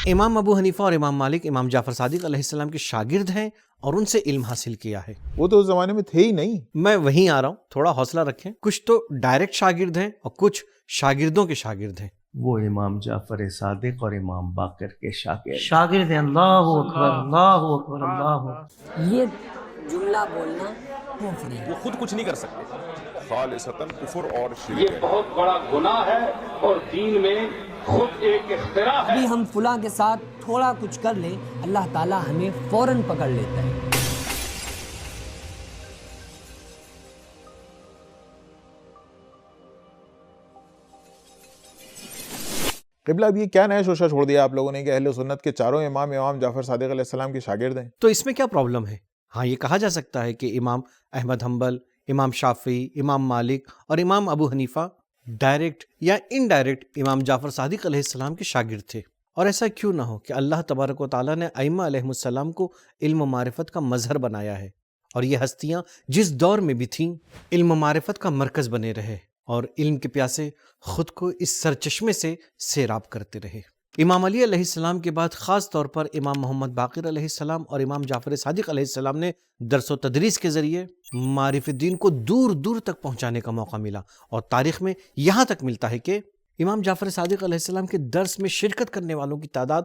امام ابو حنیفہ اور امام مالک امام جعفر صادق علیہ السلام کے شاگرد ہیں اور ان سے علم حاصل کیا ہے۔ وہ تو اس زمانے میں تھے ہی نہیں۔ میں وہیں آ رہا ہوں، تھوڑا حوصلہ رکھیں۔ کچھ تو ڈائریکٹ شاگرد ہیں اور کچھ شاگردوں کے شاگرد ہیں۔ وہ امام جعفر صادق اور امام باقر کے شاگرد ہیں۔ اللہ اکبر، اللہ اکبر، اللہ اکبر۔ یہ جملہ بولنا کفر ہے۔ وہ خود کچھ نہیں کر سکتے، خالصتاً کفر اور شرک یہ ہے۔ بہت بڑا گناہ ہے اور دین میں خود ایک اختراع ہے۔ ابھی ہم فلاں کے ساتھ تھوڑا کچھ کر لیں، اللہ تعالیٰ ہمیں فوراً پکڑ لیتا ہے۔ قبلہ اب یہ کیا نیا شوشہ چھوڑ دیا آپ لوگوں نے کہ اہل سنت کے چاروں امام امام جعفر صادق علیہ السلام کے شاگرد ہیں؟ تو اس میں کیا پرابلم ہے؟ ہاں، یہ کہا جا سکتا ہے کہ امام احمد حنبل، امام شافعی، امام مالک اور امام ابو حنیفہ ڈائریکٹ یا انڈائریکٹ امام جعفر صادق علیہ السلام کے شاگرد تھے۔ اور ایسا کیوں نہ ہو کہ اللہ تبارک و تعالیٰ نے ائمہ علیہ السلام کو علم و معرفت کا مظہر بنایا ہے، اور یہ ہستیاں جس دور میں بھی تھیں علم و معرفت کا مرکز بنے رہے اور علم کے پیاسے خود کو اس سرچشمے سے سیراب کرتے رہے۔ امام علی علیہ السلام کے بعد خاص طور پر امام محمد باقر علیہ السلام اور امام جعفر صادق علیہ السلام نے درس و تدریس کے ذریعے معرف دین کو دور دور تک پہنچانے کا موقع ملا، اور تاریخ میں یہاں تک ملتا ہے کہ امام جعفر صادق علیہ السلام کے درس میں شرکت کرنے والوں کی تعداد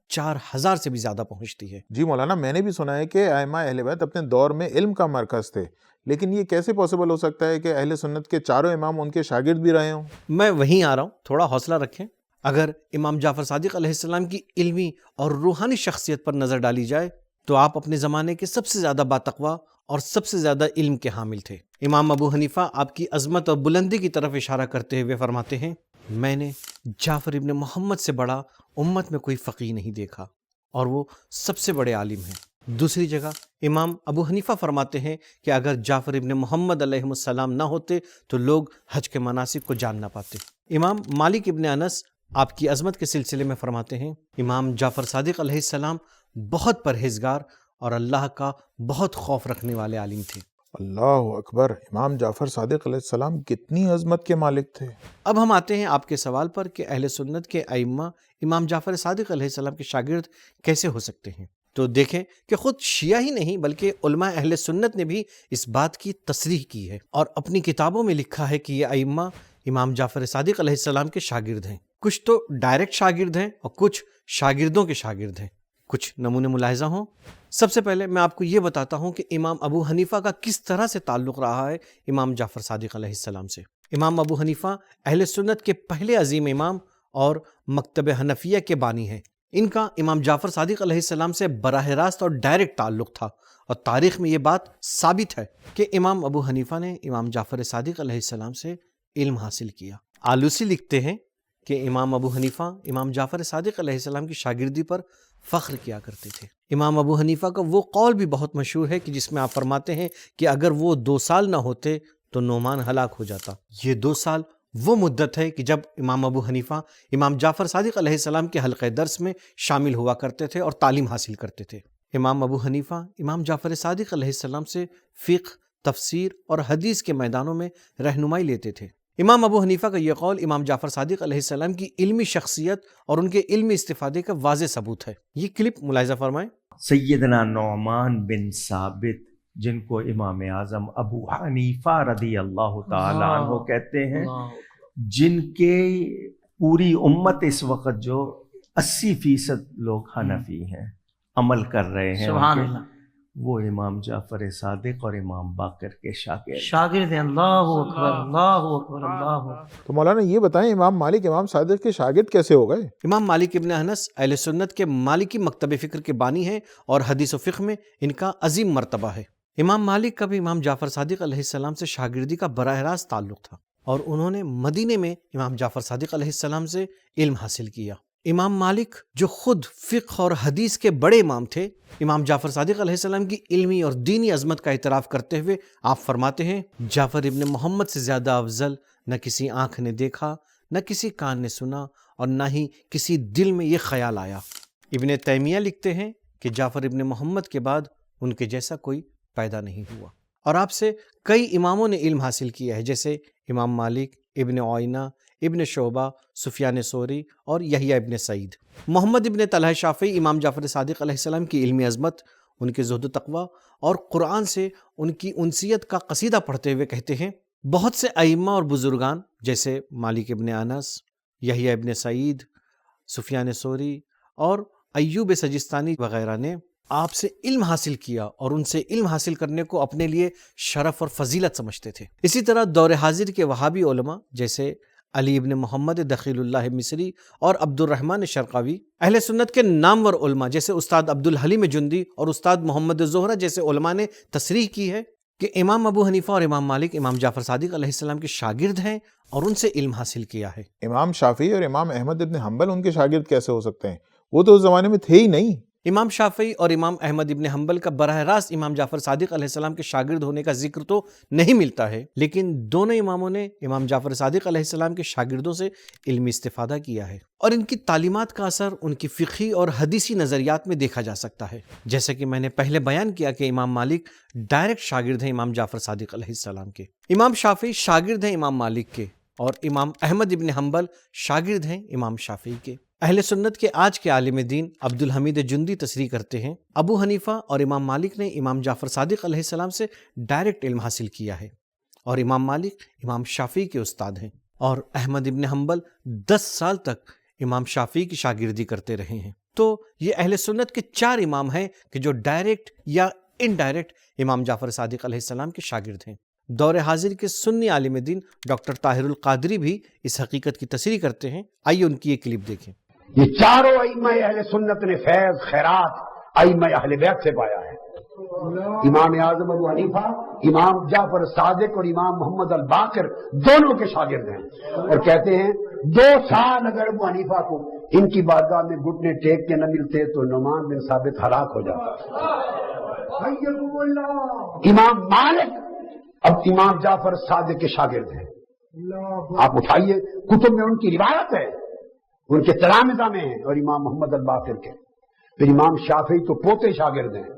4000 سے بھی زیادہ پہنچتی ہے۔ جی مولانا، میں نے بھی سنا ہے کہ ائمہ اہل بیت اپنے دور میں علم کا مرکز تھے، لیکن یہ کیسے پاسبل ہو سکتا ہے کہ اہل سنت کے چاروں امام ان کے شاگرد بھی رہے ہوں؟ میں وہیں آ رہا ہوں، تھوڑا حوصلہ رکھیں۔ اگر امام جعفر صادق علیہ السلام کی علمی اور روحانی شخصیت پر نظر ڈالی جائے تو آپ اپنے زمانے کے سب سے زیادہ باتقوا اور سب سے زیادہ علم کے حامل تھے۔ امام ابو حنیفہ آپ کی عظمت اور بلندی کی طرف اشارہ کرتے ہوئے فرماتے ہیں، میں نے جعفر ابن محمد سے بڑا امت میں کوئی فقیہ نہیں دیکھا، اور وہ سب سے بڑے عالم ہیں۔ دوسری جگہ امام ابو حنیفہ فرماتے ہیں کہ اگر جعفر ابن محمد علیہ السلام نہ ہوتے تو لوگ حج کے مناسک کو جان نہ پاتے۔ امام مالک ابن انس آپ کی عظمت کے سلسلے میں فرماتے ہیں، امام جعفر صادق علیہ السلام بہت پرہیزگار اور اللہ کا بہت خوف رکھنے والے عالم تھے۔ اللہ اکبر، امام جعفر صادق علیہ السلام کتنی عظمت کے مالک تھے۔ اب ہم آتے ہیں آپ کے سوال پر کہ اہل سنت کے ائمہ امام جعفر صادق علیہ السلام کے شاگرد کیسے ہو سکتے ہیں؟ تو دیکھیں کہ خود شیعہ ہی نہیں بلکہ علماء اہل سنت نے بھی اس بات کی تصریح کی ہے اور اپنی کتابوں میں لکھا ہے کہ یہ ائمہ امام جعفر صادق علیہ السلام کے شاگرد ہیں۔ کچھ تو ڈائریکٹ شاگرد ہیں اور کچھ شاگردوں کے شاگرد ہیں۔ کچھ نمونے ملاحظہ ہوں۔ سب سے پہلے میں آپ کو یہ بتاتا ہوں کہ امام ابو حنیفہ کا کس طرح سے تعلق رہا ہے امام جعفر صادق علیہ السلام سے۔ امام ابو حنیفہ اہل سنت کے پہلے عظیم امام اور مکتب حنفیہ کے بانی ہیں۔ ان کا امام جعفر صادق علیہ السلام سے براہ راست اور ڈائریکٹ تعلق تھا، اور تاریخ میں یہ بات ثابت ہے کہ امام ابو حنیفہ نے امام جعفر صادق علیہ السلام سے علم حاصل کیا۔ آلوسی لکھتے ہیں کہ امام ابو حنیفہ امام جعفر صادق علیہ السلام کی شاگردی پر فخر کیا کرتے تھے۔ امام ابو حنیفہ کا وہ قول بھی بہت مشہور ہے کہ جس میں آپ فرماتے ہیں کہ اگر وہ 2 سال نہ ہوتے تو نعمان ہلاک ہو جاتا۔ یہ 2 سال وہ مدت ہے کہ جب امام ابو حنیفہ امام جعفر صادق علیہ السلام کے حلقہ درس میں شامل ہوا کرتے تھے اور تعلیم حاصل کرتے تھے۔ امام ابو حنیفہ امام جعفر صادق علیہ السلام سے فقہ، تفسیر اور حدیث کے میدانوں میں رہنمائی لیتے تھے۔ امام ابو حنیفہ کا یہ قول امام جعفر صادق علیہ السلام کی علمی شخصیت اور ان کے علمی استفادے کا واضح ثبوت ہے۔ یہ کلپ ملاحظہ فرمائیں۔ سیدنا نعمان بن ثابت، جن کو امام اعظم ابو حنیفہ رضی اللہ تعالی عنہ کہتے ہیں، جن کے پوری امت اس وقت جو 80% لوگ حنفی ہیں، عمل کر رہے ہیں، سبحان اللہ، وہ امام جعفر صادق اور امام باقر کے شاگرد ہیں۔ اللہ اکبر، اللہ اکبر، اللہ اکبر۔ تو مولانا یہ بتائیں، امام مالک امام صادق کے شاگرد کیسے ہو گئے؟ امام مالک ابن انس اہل سنت کے مالکی مکتب فکر کے بانی ہیں اور حدیث و فقہ میں ان کا عظیم مرتبہ ہے۔ امام مالک کا بھی امام جعفر صادق علیہ السلام سے شاگردی کا براہ راست تعلق تھا، اور انہوں نے مدینے میں امام جعفر صادق علیہ السلام سے علم حاصل کیا۔ امام مالک جو خود فقہ اور حدیث کے بڑے امام تھے، امام جعفر صادق علیہ السلام کی علمی اور دینی عظمت کا اعتراف کرتے ہوئے آپ فرماتے ہیں، جعفر ابن محمد سے زیادہ افضل نہ کسی آنکھ نے دیکھا، نہ کسی کان نے سنا، اور نہ ہی کسی دل میں یہ خیال آیا۔ ابن تیمیہ لکھتے ہیں کہ جعفر ابن محمد کے بعد ان کے جیسا کوئی پیدا نہیں ہوا، اور آپ سے کئی اماموں نے علم حاصل کیا ہے، جیسے امام مالک، ابن عوینہ، ابن شعبہ، سفیان ثوری اور یحییٰ ابن سعید۔ محمد ابن طلحہ شافعی امام جعفر صادق علیہ السلام کی علمی عظمت، ان کے زہد و تقوی اور قرآن سے ان کی انسیت کا قصیدہ پڑھتے ہوئے کہتے ہیں، بہت سے ائمہ اور بزرگان جیسے مالک ابن انس، یحییٰ ابن سعید، سفیان ثوری اور ایوب سجستانی وغیرہ نے آپ سے علم حاصل کیا اور ان سے علم حاصل کرنے کو اپنے لیے شرف اور فضیلت سمجھتے تھے۔ اسی طرح دور حاضر کے وہابی علماء جیسے علی ابن محمد دخیل اللہ مصری اور عبد الرحمن شرقاوی، اہل سنت کے نامور علماء جیسے استاد عبد الحلیم جندی اور استاد محمد زہرہ جیسے علماء نے تصریح کی ہے کہ امام ابو حنیفہ اور امام مالک امام جعفر صادق علیہ السلام کے شاگرد ہیں اور ان سے علم حاصل کیا ہے۔ امام شافعی اور امام احمد ابن حنبل ان کے شاگرد کیسے ہو سکتے ہیں؟ وہ تو اس زمانے میں تھے ہی نہیں۔ امام شافعی اور امام احمد ابن حنبل کا براہ راست امام جعفر صادق علیہ السلام کے شاگرد ہونے کا ذکر تو نہیں ملتا ہے، لیکن دونوں اماموں نے امام جعفر صادق علیہ السلام کے شاگردوں سے علمی استفادہ کیا ہے، اور ان کی تعلیمات کا اثر ان کی فقہی اور حدیثی نظریات میں دیکھا جا سکتا ہے۔ جیسا کہ میں نے پہلے بیان کیا کہ امام مالک ڈائریکٹ شاگرد ہیں امام جعفر صادق علیہ السلام کے، امام شافعی شاگرد ہیں امام مالک کے، اور امام احمد ابن حنبل شاگرد ہیں امام شافعی کے۔ اہل سنت کے آج کے عالم دین عبد الحمید جندی تصریح کرتے ہیں، ابو حنیفہ اور امام مالک نے امام جعفر صادق علیہ السلام سے ڈائریکٹ علم حاصل کیا ہے، اور امام مالک امام شافعی کے استاد ہیں، اور احمد ابن حنبل 10 سال تک امام شافعی کی شاگردی کرتے رہے ہیں۔ تو یہ اہل سنت کے 4 امام ہیں کہ جو ڈائریکٹ یا انڈائریکٹ امام جعفر صادق علیہ السلام کے شاگرد ہیں۔ دور حاضر کے سنی عالم دین ڈاکٹر طاہر القادری بھی اس حقیقت کی تصریح کرتے ہیں، آئیے ان کی یہ کلپ دیکھیں۔ یہ چاروں ائمہ اہل سنت نے فیض خیرات ائمہ اہل بیت سے پایا ہے۔ امام اعظم ابو حنیفہ، امام جعفر صادق اور امام محمد الباقر دونوں کے شاگرد ہیں، اور کہتے ہیں 2 سال اگر ابو حنیفہ کو ان کی بارگاہ میں گھٹنے ٹیک کے نہ ملتے تو نعمان بن ثابت ہلاک ہو جاتا۔ امام مالک اب امام جعفر صادق کے شاگرد ہیں۔ آپ اٹھائیے، کتب میں ان کی روایت ہے، ان کے تلامذہ میں ہیں، اور امام محمد الباقر کے۔ پھر امام شافعی تو پوتے شاگرد ہیں،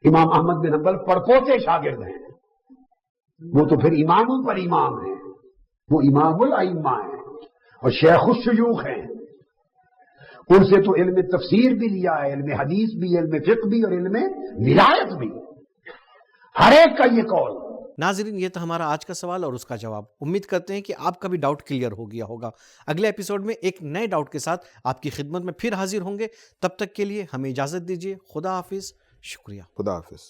امام احمد بن حنبل پڑپوتے شاگرد ہیں، وہ تو پھر اماموں پر امام ہیں، وہ امام الائمہ ہیں اور شیخ الشیوخ ہیں۔ ان سے تو علم تفسیر بھی لیا ہے، علم حدیث بھی، علم فقہ بھی اور علم ولایت بھی، ہر ایک کا یہ قول۔ ناظرین، یہ تھا ہمارا آج کا سوال اور اس کا جواب۔ امید کرتے ہیں کہ آپ کا بھی ڈاؤٹ کلیئر ہو گیا ہوگا۔ اگلے ایپیسوڈ میں ایک نئے ڈاؤٹ کے ساتھ آپ کی خدمت میں پھر حاضر ہوں گے۔ تب تک کے لیے ہمیں اجازت دیجیے۔ خدا حافظ، شکریہ۔ خدا حافظ۔